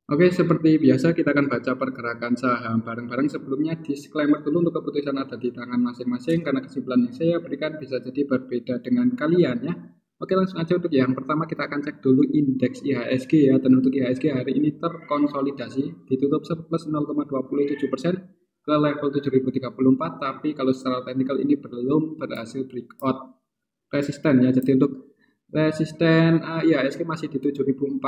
Oke, seperti biasa kita akan baca pergerakan saham bareng-bareng. Sebelumnya disclaimer dulu untuk keputusan ada di tangan masing-masing karena kesimpulan yang saya berikan bisa jadi berbeda dengan kalian ya. Oke, langsung aja untuk yang pertama kita akan cek dulu indeks IHSG ya. Dan untuk IHSG hari ini terkonsolidasi ditutup surplus 0,27% ke level 7034, tapi kalau secara teknikal ini belum berhasil breakout resisten ya. Jadi untuk resisten IHSG masih di 7047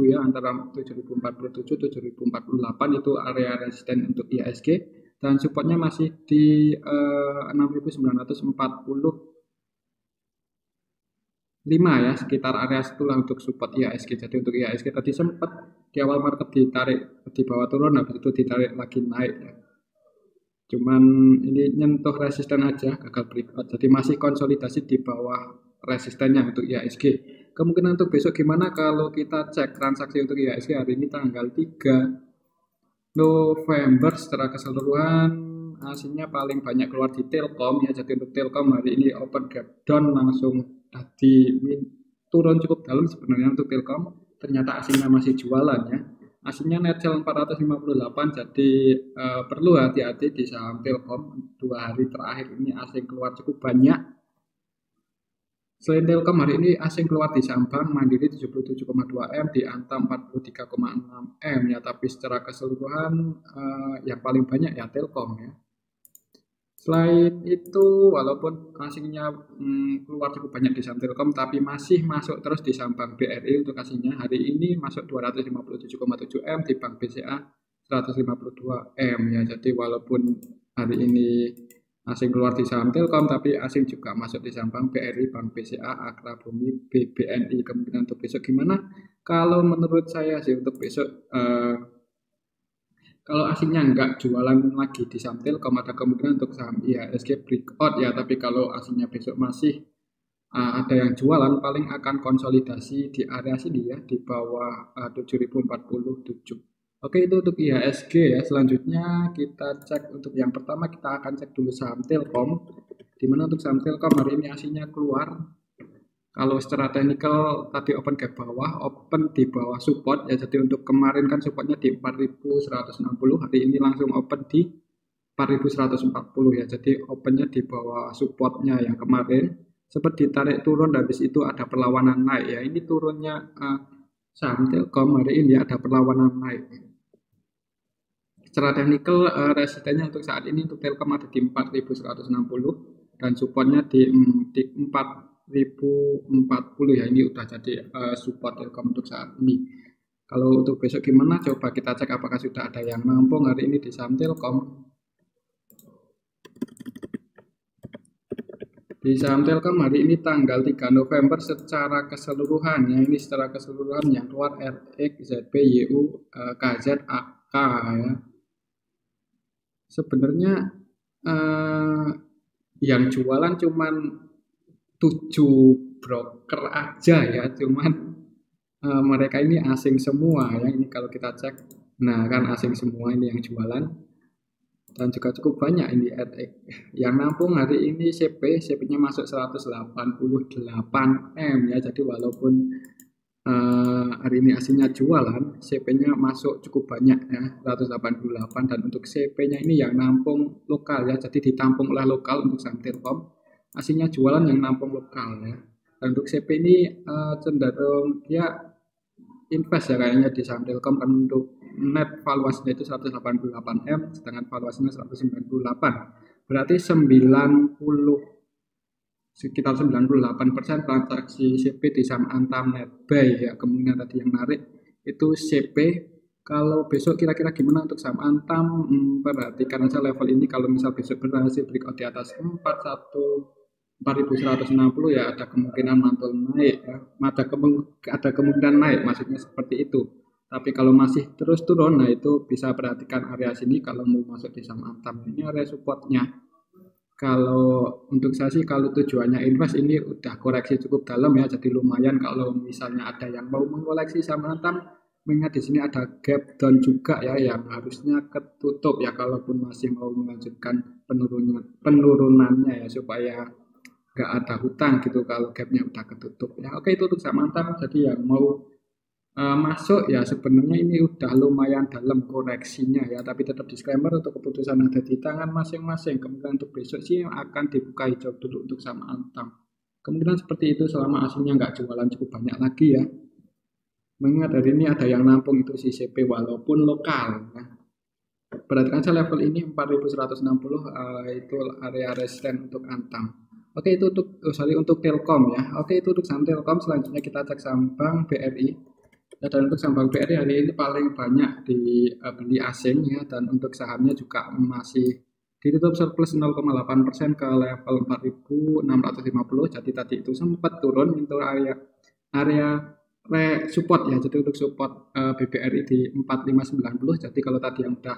ya, antara 7047 7048 itu area resisten untuk IHSG, dan supportnya masih di 6945 ya, sekitar area setelah untuk support IHSG. Jadi untuk IHSG tadi sempat di awal market ditarik di bawah turun, habis itu ditarik lagi naik ya. Cuman ini nyentuh resisten aja, gagal breakout. Jadi masih konsolidasi di bawah resistennya untuk IHSG. Kemungkinan untuk besok gimana kalau kita cek transaksi untuk IHSG hari ini tanggal 3 November secara keseluruhan aslinya paling banyak keluar di Telkom ya. Jadi untuk Telkom hari ini open gap down langsung tadi turun cukup dalam sebenarnya untuk Telkom. Ternyata asingnya masih jualan ya. Aslinya net sell 458, jadi perlu hati-hati di saham Telkom. 2 hari terakhir ini asing keluar cukup banyak. Selain Telkom hari ini asing keluar di saham Bank Mandiri 77,2 M, di Antam 43,6 M ya, tapi secara keseluruhan yang paling banyak ya Telkom ya. Selain itu, walaupun asingnya keluar cukup banyak di saham Telkom, tapi masih masuk terus di saham Bank BRI untuk asingnya. Hari ini masuk 257,7 M, di Bank BCA 152 M ya. Jadi walaupun hari ini asing keluar di saham Telkom, tapi asing juga masuk di saham Bank BRI, Bank BCA, Akra Bumi, BBNI. Kemungkinan untuk besok gimana? Kalau menurut saya sih untuk besok kalau asingnya nggak jualan lagi di saham Telkom, ada kemungkinan untuk saham IHSG breakout ya. Tapi kalau asingnya besok masih ada yang jualan, paling akan konsolidasi di area sini ya, di bawah 7047. Oke, itu untuk IHSG ya. Selanjutnya kita cek untuk yang pertama, kita akan cek dulu saham Telkom. Di mana untuk saham Telkom hari ini aslinya keluar. Kalau secara teknikal tadi open gap bawah, open di bawah support ya. Jadi untuk kemarin kan supportnya di 4160, hari ini langsung open di 4140 ya. Jadi opennya di bawah supportnya yang kemarin. Seperti ditarik turun, dan habis itu ada perlawanan naik ya. Ini turunnya saham Telkom hari ini ada perlawanan naik. Secara teknikal resistennya untuk saat ini untuk Telkom ada di 4160 dan supportnya di 4040 ya. Ini udah jadi support Telkom untuk saat ini. Kalau untuk besok gimana? Coba kita cek apakah sudah ada yang nampung hari ini di saham Telkom. Di saham Telkom hari ini tanggal 3 November secara keseluruhan ya, ini secara keseluruhan yang keluar RX, ZP, YU, KZ, AK ya. Sebenarnya yang jualan cuman 7 broker aja ya, cuman mereka ini asing semua ya. Ini kalau kita cek, nah kan asing semua ini yang jualan, dan juga cukup banyak ini RX. Yang nampung hari ini CP-nya masuk 188 M ya. Jadi walaupun hari ini aslinya jualan, CP-nya masuk cukup banyak ya, 188, dan untuk CP-nya ini yang nampung lokal ya. Jadi ditampung oleh lokal untuk saham Telkom. Aslinya jualan yang nampung lokal ya. Dan untuk CP ini cenderung dia invest ya kayaknya di saham Telkom, kan untuk net valuasinya itu 188 M, sedangkan valuasinya 198. Berarti sekitar 98% transaksi CP di saham Antam Netbuy ya. Kemungkinan tadi yang narik itu CP. Kalau besok kira-kira gimana untuk saham Antam? Perhatikan aja level ini, kalau misal besok berhasil breakout di atas 4160 ya, ada kemungkinan mantul naik ya. Ada kemungkinan naik, maksudnya seperti itu. Tapi kalau masih terus turun, nah itu bisa perhatikan area sini kalau mau masuk di saham Antam. Ini area supportnya. Kalau untuk saya sih, kalau tujuannya invest, ini udah koreksi cukup dalam ya, jadi lumayan kalau misalnya ada yang mau mengoleksi saham Antam. Mengingat di sini ada gap down juga ya, yang harusnya ketutup ya, kalaupun masih mau melanjutkan penurunannya ya, supaya nggak ada hutang gitu kalau gapnya udah ketutup ya. Oke, itu untuk saham Antam. Jadi yang mau masuk ya sebenarnya ini udah lumayan dalam koreksinya ya, tapi tetap disclaimer untuk keputusan ada di tangan masing-masing. Kemungkinan untuk besok sih akan dibuka hijau dulu untuk sama Antam. Kemungkinan seperti itu selama aslinya nggak jualan cukup banyak lagi ya. Mengingat hari ini ada yang nampung itu CCP walaupun lokal ya. Perhatikan saja level ini 4160 itu area resisten untuk Antam. Oke, itu untuk Telkom ya. Oke, itu untuk saham Telkom. Selanjutnya kita cek saham Bank BRI. Ya, dan untuk saham Bank BRI hari ini paling banyak dibeli asing ya, dan untuk sahamnya juga masih ditutup surplus 0,8% ke level 4.650. Jadi tadi itu sempat turun itu area support ya. Jadi untuk support BBRI di 4590. Jadi kalau tadi yang udah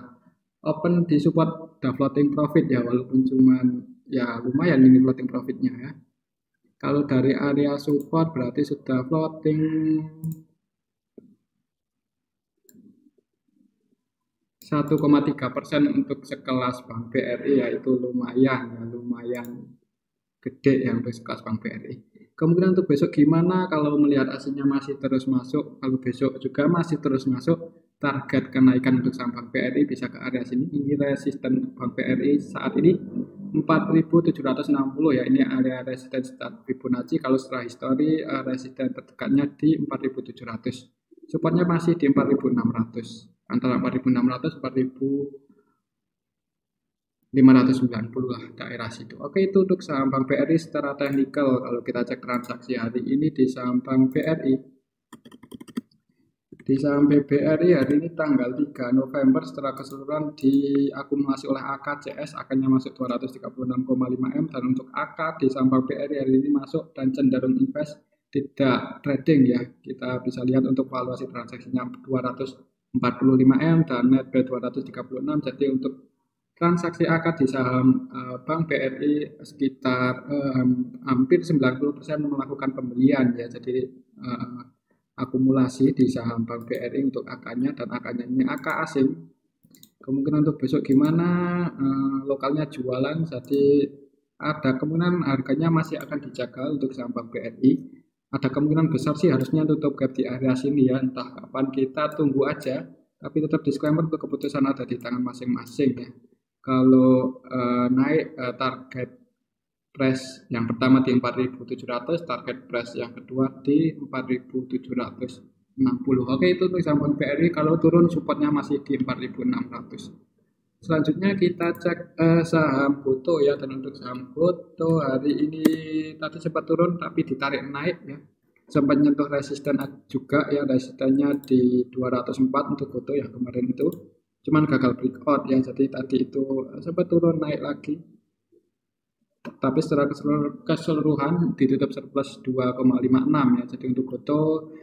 open di support udah floating profit ya, walaupun cuman ya lumayan ini floating profitnya ya. Kalau dari area support berarti sudah floating 1,3% untuk sekelas Bank BRI, yaitu lumayan ya, lumayan gede yang untuk sekelas Bank BRI. Kemungkinan untuk besok gimana kalau melihat aslinya masih terus masuk, kalau besok juga masih terus masuk, target kenaikan untuk saham Bank BRI bisa ke area sini. Ini resisten Bank BRI saat ini 4.760 ya, ini area resisten start Fibonacci. Kalau setelah histori resisten terdekatnya di 4.700, supportnya masih di 4.600, antara 4.600 4.590 lah daerah situ. Oke, itu untuk saham Bank BRI secara teknikal. Kalau kita cek transaksi hari ini di saham Bank BRI, di saham BBRI hari ini tanggal 3 November secara keseluruhan diakumulasi oleh AKCS akannya masuk 236,5 M, dan untuk AK di saham Bank BRI hari ini masuk dan cenderung invest tidak trading ya. Kita bisa lihat untuk valuasi transaksinya 245 M dan net B 236. Jadi untuk transaksi AK di saham Bank BRI sekitar hampir 90% melakukan pembelian ya. Jadi akumulasi di saham Bank BRI untuk AK-nya, dan AK-nya ini AK asing. Kemungkinan untuk besok gimana? Lokalnya jualan, jadi ada kemungkinan harganya masih akan dijaga untuk saham Bank BRI. Ada kemungkinan besar sih harusnya tutup gap di area sini ya, entah kapan, kita tunggu aja. Tapi tetap disclaimer untuk keputusan ada di tangan masing-masing ya. Kalau naik target price yang pertama di 4.700, target price yang kedua di 4.760. Oke, itu untuk saham Bank BRI. Kalau turun supportnya masih di 4.600. Selanjutnya kita cek saham Goto ya, dan untuk saham Goto hari ini tadi sempat turun tapi ditarik naik ya. Sempat nyentuh resisten juga ya, resistennya di 204 untuk Goto yang kemarin itu. Cuman gagal breakout ya, jadi tadi itu sempat turun naik lagi. Tapi secara keseluruhan ditutup surplus 2,56 ya. Jadi untuk Goto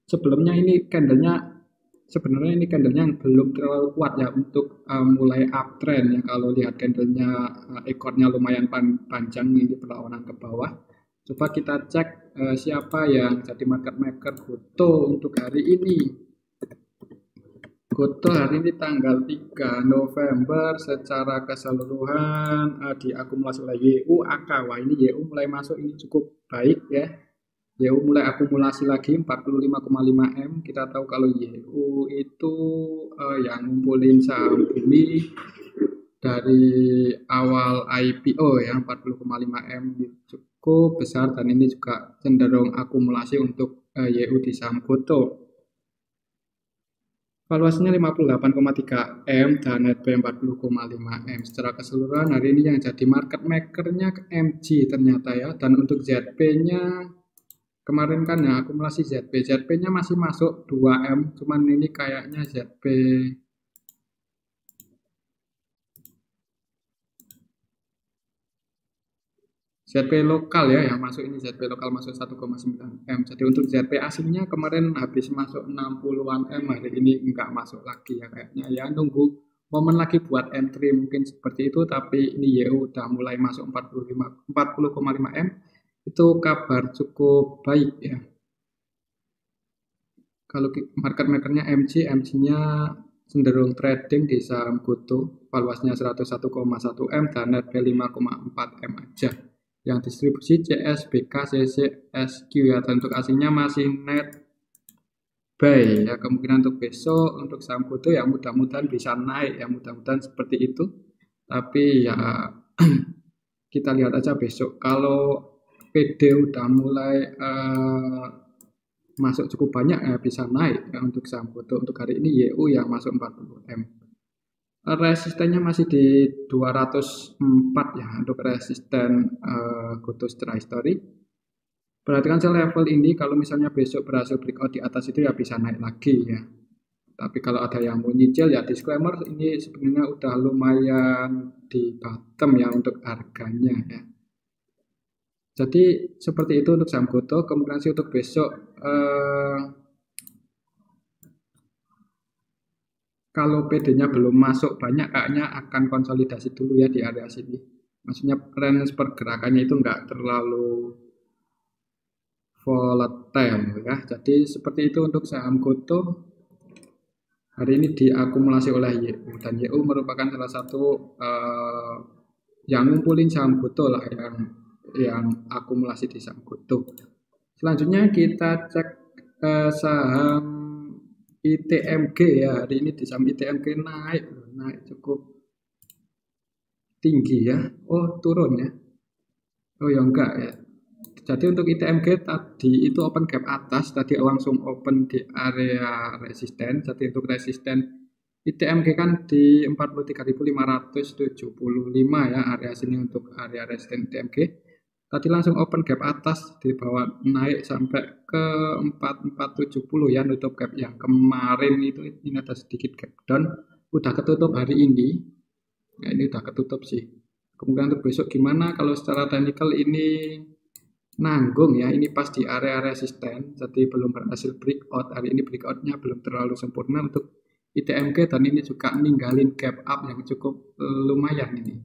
sebelumnya ini candlenya sebenarnya ini candlenya belum terlalu kuat ya untuk mulai uptrend ya. Kalau lihat candlenya ekornya lumayan panjang ini perlawanan ke bawah. Coba kita cek siapa yang jadi market maker Goto untuk hari ini. Goto hari ini tanggal 3 November secara keseluruhan diakumulasi oleh YU AK. Wah, ini YU mulai masuk, ini cukup baik ya. YU mulai akumulasi lagi 45,5 M. Kita tahu kalau YU itu yang ngumpulin saham bumi dari awal IPO ya, 40,5 M cukup besar, dan ini juga cenderung akumulasi untuk YU di saham Goto. Valuasinya 58,3 M dan net B 40,5 M. Secara keseluruhan hari ini yang jadi market makernya MG ternyata ya. Dan untuk ZP-nya kemarin kan ya akumulasi ZP-nya masih masuk 2 M, cuman ini kayaknya ZP lokal ya yang masuk, ini ZP lokal masuk 1,9 M. Jadi untuk ZP asingnya kemarin habis masuk 60-an M, hari ini enggak masuk lagi ya kayaknya ya, nunggu momen lagi buat entry mungkin seperti itu. Tapi ini YU udah mulai masuk 40,5 M, itu kabar cukup baik ya. Kalau market makernya MG-nya cenderung trading di saham Goto, valuasinya 101,1 M dan net B 5,4 M aja. Yang distribusi CS, BK, CC, SQ ya, dan untuk asingnya masih net buy ya, kemungkinan untuk besok untuk saham GoTo ya mudah-mudahan bisa naik ya, mudah-mudahan seperti itu. Tapi ya kita lihat aja besok. Kalau PD udah mulai masuk cukup banyak ya bisa naik ya untuk saham GoTo. Untuk hari ini YU yang masuk 40M. Resistennya masih di 204 ya untuk resisten GoTo secara histori. Perhatikan level ini, kalau misalnya besok berhasil breakout di atas itu ya bisa naik lagi ya. Tapi kalau ada yang mau nyicil ya disclaimer, ini sebenarnya udah lumayan di bottom ya untuk harganya ya. Jadi seperti itu untuk saham GoTo. Kemungkinan sih untuk besok kalau PD-nya belum masuk banyak, kayaknya akan konsolidasi dulu ya di area sini. Maksudnya range pergerakannya itu nggak terlalu volatile ya. Jadi seperti itu untuk saham GoTo. Hari ini diakumulasi oleh YU, dan YU merupakan salah satu yang ngumpulin saham GoTo lah, yang akumulasi di saham GoTo. Selanjutnya kita cek saham ITMG ya. Hari ini di saham ITMG naik cukup tinggi ya. Oh, turun ya. Oh ya enggak ya. Jadi untuk ITMG tadi itu open gap atas, tadi langsung open di area resisten. Jadi untuk resisten ITMG kan di 43.575 ya, area sini untuk area resisten ITMG. Tadi langsung open gap atas, di bawah naik sampai ke 4470 ya, nutup gap yang kemarin itu. Ini ada sedikit gap down, udah ketutup hari ini. Nah, ini udah ketutup sih. Kemudian untuk besok gimana? Kalau secara technical ini nanggung ya, ini pas di area resisten, jadi belum berhasil breakout. Hari ini breakoutnya belum terlalu sempurna untuk ITMG, dan ini juga ninggalin gap up yang cukup lumayan ini.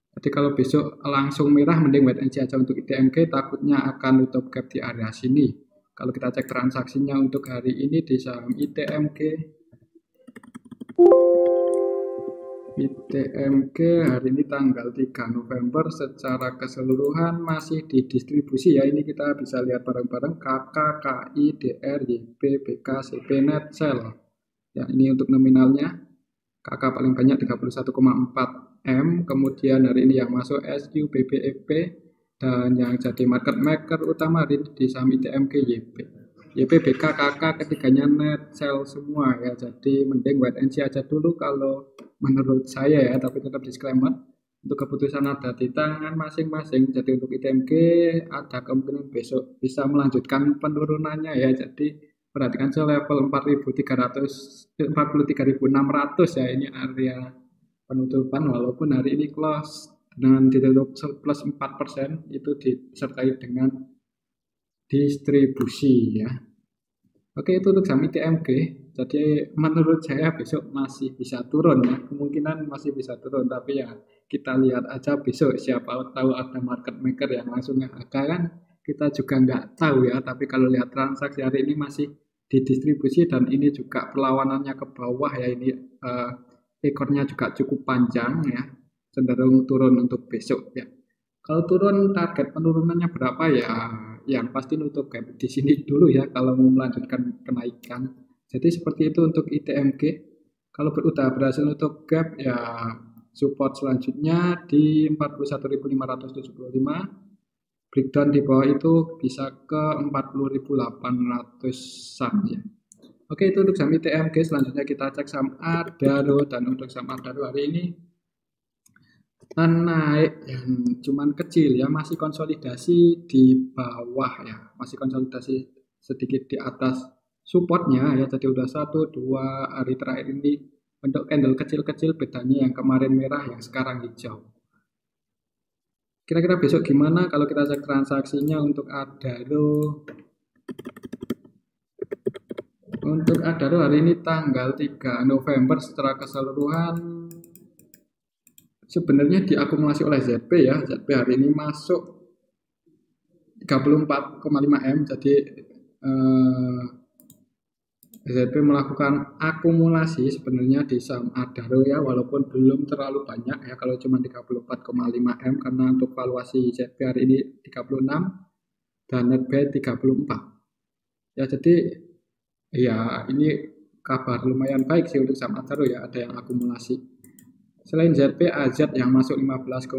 Jadi kalau besok langsung merah, mending wait and see aja untuk ITMG, takutnya akan nutup gap di area sini. Kalau kita cek transaksinya untuk hari ini di saham ITMG hari ini tanggal 3 November secara keseluruhan masih di distribusi ya. Ini kita bisa lihat bareng-bareng KK, KI, DR, YP, BK, CP, Net, Sell. Ya, ini untuk nominalnya. KK paling banyak 31,4 M. Kemudian hari ini yang masuk SQ, BBEP, dan yang jadi market maker utama hari ini di saham ITMG YP. YP, BK, KK ketiganya net sell semua ya. Jadi mending wait and see aja dulu kalau menurut saya ya, tapi tetap disclaimer untuk keputusan ada di tangan masing-masing. Jadi untuk ITMG ada kemungkinan besok bisa melanjutkan penurunannya ya. Jadi perhatikan level 43.600 ya, ini area penutupan, walaupun hari ini close dengan ditutup plus 4%, itu disertai dengan distribusi ya. Oke, itu untuk saham ITMG. Jadi menurut saya besok masih bisa turun ya, kemungkinan masih bisa turun, tapi ya kita lihat aja besok, siapa tahu ada market maker yang langsung harga kan, kita juga nggak tahu ya. Tapi kalau lihat transaksi hari ini masih didistribusi, dan ini juga perlawanannya ke bawah ya, ini ekornya juga cukup panjang ya, cenderung turun untuk besok ya. Kalau turun, target penurunannya berapa ya? Yang pasti nutup gap di sini dulu ya kalau mau melanjutkan kenaikan. Jadi seperti itu untuk ITMG. Kalau udah berhasil nutup gap ya, support selanjutnya di 41.575. Breakdown di bawah itu bisa ke 40.800-an ya. Oke, itu untuk saham ITMG. Selanjutnya kita cek saham Adaro, dan untuk saham Adaro hari ini naik cuman kecil ya, masih konsolidasi di bawah ya, masih konsolidasi sedikit di atas supportnya ya. Jadi udah 1-2 hari terakhir ini bentuk candle kecil-kecil, bedanya yang kemarin merah yang sekarang hijau. Kira-kira besok gimana kalau kita cek transaksinya untuk Adaro? Untuk Adaro hari ini tanggal 3 November secara keseluruhan sebenarnya diakumulasi oleh ZP ya. ZP hari ini masuk 34,5 M. Jadi ZP melakukan akumulasi sebenarnya di saham Adaro ya, walaupun belum terlalu banyak ya, kalau cuma 34,5 M, karena untuk valuasi ZP hari ini 36 dan net buy 34 ya. Jadi Ya, ini kabar lumayan baik sih untuk saham Adaro ya, ada yang akumulasi. Selain ZP, AZ yang masuk 15,3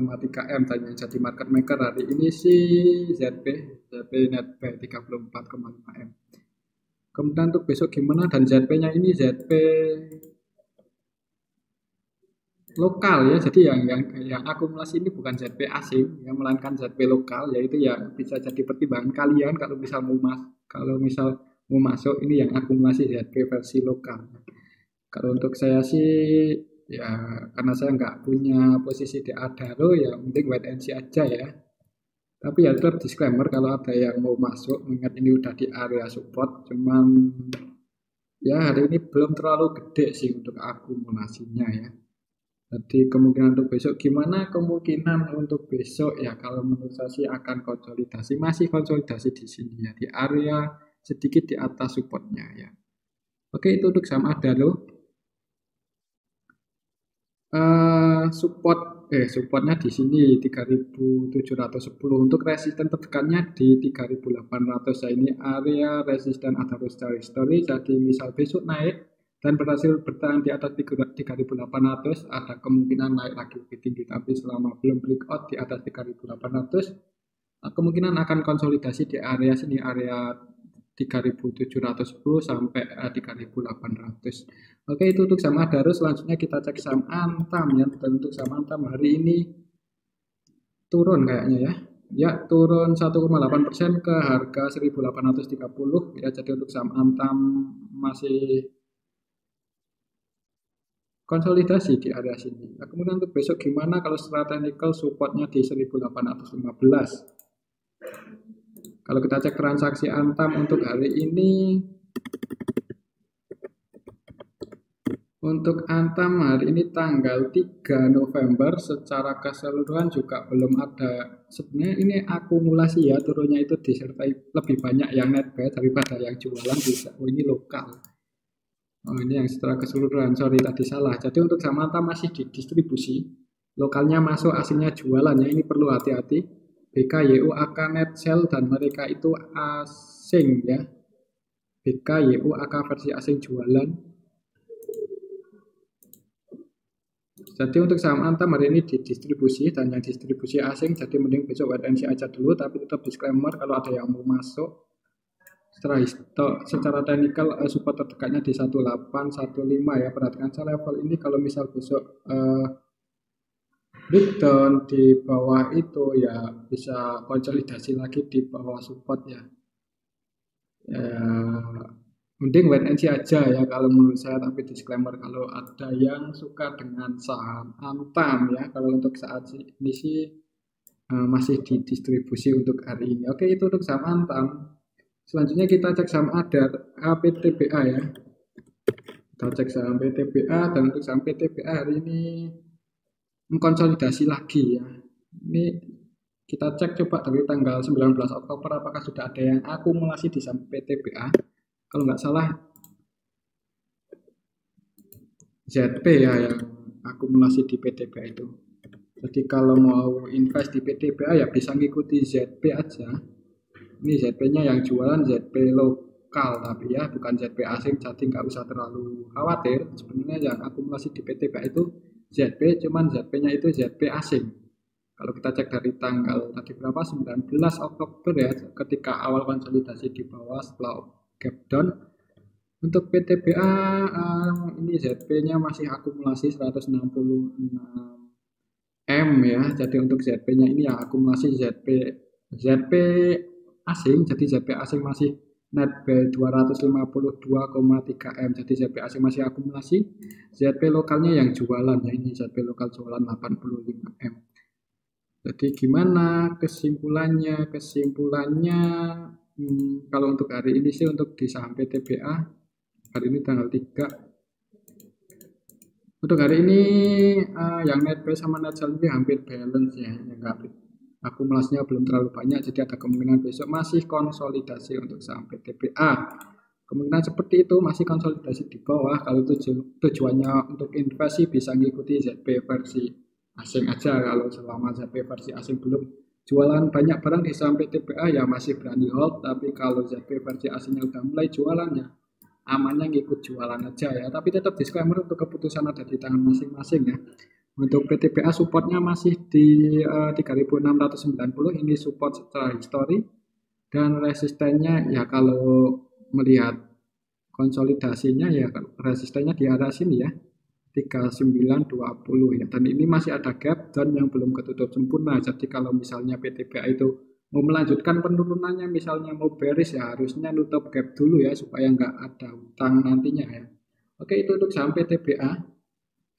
M dan yang jadi market maker hari ini sih ZP net buy 34,5 M. Kemudian untuk besok gimana, dan ZP-nya ini ZP lokal ya, jadi yang akumulasi ini bukan ZP asing, yang melainkan ZP lokal, yaitu yang bisa jadi pertimbangan kalian kalau misal mau masuk ini yang akumulasi ZP versi lokal. Kalau untuk saya sih ya, karena saya nggak punya posisi di Adaro ya mending wait and see aja ya. Tapi ya tetap disclaimer kalau ada yang mau masuk, mengingat ini udah di area support, cuman ya hari ini belum terlalu gede sih untuk akumulasinya ya. Jadi kemungkinan untuk besok gimana? Kemungkinan untuk besok ya kalau menurut saya sih akan konsolidasi, masih konsolidasi di sini ya, di area sedikit di atas supportnya ya. Oke, itu untuk saham Adaro. Supportnya di sini 3710, untuk resisten terdekannya di 3800 ya, ini area resisten Adaro Story. Jadi misal besok naik dan berhasil bertahan di atas 3800, ada kemungkinan naik lagi lebih tinggi, tapi selama belum breakout di atas 3800, kemungkinan akan konsolidasi di area sini, area 3710 sampai 3800. Oke, itu untuk saham Adaro. Selanjutnya kita cek saham Antam ya. Dan untuk saham Antam hari ini turun kayaknya ya. Ya, turun 1,8% ke harga 1830 ya. Jadi untuk saham Antam masih konsolidasi di area sini. Nah, kemudian untuk besok gimana, kalau secara technical supportnya di 1815. Kalau kita cek transaksi Antam untuk hari ini, untuk Antam hari ini tanggal 3 November secara keseluruhan juga belum ada. Sebenarnya ini akumulasi ya, turunnya itu disertai lebih banyak yang net buy daripada yang jualan bisa. Oh, ini lokal. Oh, ini yang secara keseluruhan, sorry tadi salah. Jadi untuk saham Antam masih di distribusi. Lokalnya masuk, aslinya jualannya, ini perlu hati-hati. BKYU akan net sell dan mereka itu asing ya. BKYU akan versi asing jualan. Jadi untuk saham Antam hari ini didistribusi dan yang distribusi asing, jadi mending besok wait and see aja dulu, tapi tetap disclaimer kalau ada yang mau masuk. Secara teknikal support terdekatnya di 1815 ya, perhatikan saya level ini kalau misal besok breakdown di bawah itu ya bisa konsolidasi lagi di bawah support ya. Mending wait and see aja ya kalau menurut saya, tapi disclaimer kalau ada yang suka dengan saham Antam ya, kalau untuk saat ini sih masih didistribusi untuk hari ini. Oke, itu untuk saham Antam. Selanjutnya kita cek saham PTBA ya. Kita cek saham PTBA, dan untuk saham PTBA hari ini mengkonsolidasi lagi ya. Ini kita cek coba dari tanggal 19 Oktober apakah sudah ada yang akumulasi di saham PTBA. Kalau nggak salah ZP ya yang akumulasi di PTBA itu. Jadi kalau mau invest di PTBA ya bisa ngikuti ZP aja. Ini ZP-nya yang jualan ZP lokal tapi ya, bukan ZP asing, jadi nggak usah terlalu khawatir. Sebenarnya yang akumulasi di PTBA itu ZP, cuman ZP-nya itu ZP asing. Kalau kita cek dari tanggal tadi berapa, 19 Oktober ya, ketika awal konsolidasi di bawah setelah gap down. Untuk PTBA ini ZP-nya masih akumulasi 166 M ya. Jadi untuk ZP-nya ini yang akumulasi ZP asing. Jadi ZP asing masih net buy 252,3 M. Jadi ZP asing masih akumulasi. ZP lokalnya yang jualan ya, ini ZP lokal jualan 85 M. Jadi gimana kesimpulannya? Kalau untuk hari ini sih untuk di saham PTBA hari ini tanggal 3. Untuk hari ini yang net buy sama net sell ini hampir balance ya, akumulasinya belum terlalu banyak, jadi ada kemungkinan besok masih konsolidasi untuk saham PTBA. Kemungkinan seperti itu, masih konsolidasi di bawah. Kalau tujuannya untuk investasi bisa ngikuti ZP versi asing aja. Kalau selama ZP versi asing belum jualan banyak barang di saham PTBA ya masih berani hold, tapi kalau ZP versi asingnya udah mulai jualannya, amannya ngikut jualan aja ya. Tapi tetap disclaimer untuk keputusan ada di tangan masing-masing ya. Untuk PTBA supportnya masih di 3690, ini support secara histori, dan resistennya ya kalau melihat konsolidasinya ya resistennya di arah sini ya 3920 ya, dan ini masih ada gap dan yang belum ketutup sempurna. Jadi kalau misalnya PTBA itu mau melanjutkan penurunannya, misalnya mau bearish ya harusnya nutup gap dulu ya supaya nggak ada hutang nantinya ya. Oke, itu untuk saham PTBA.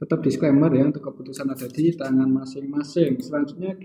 Tetap disclaimer ya, untuk keputusan ada di tangan masing-masing. Selanjutnya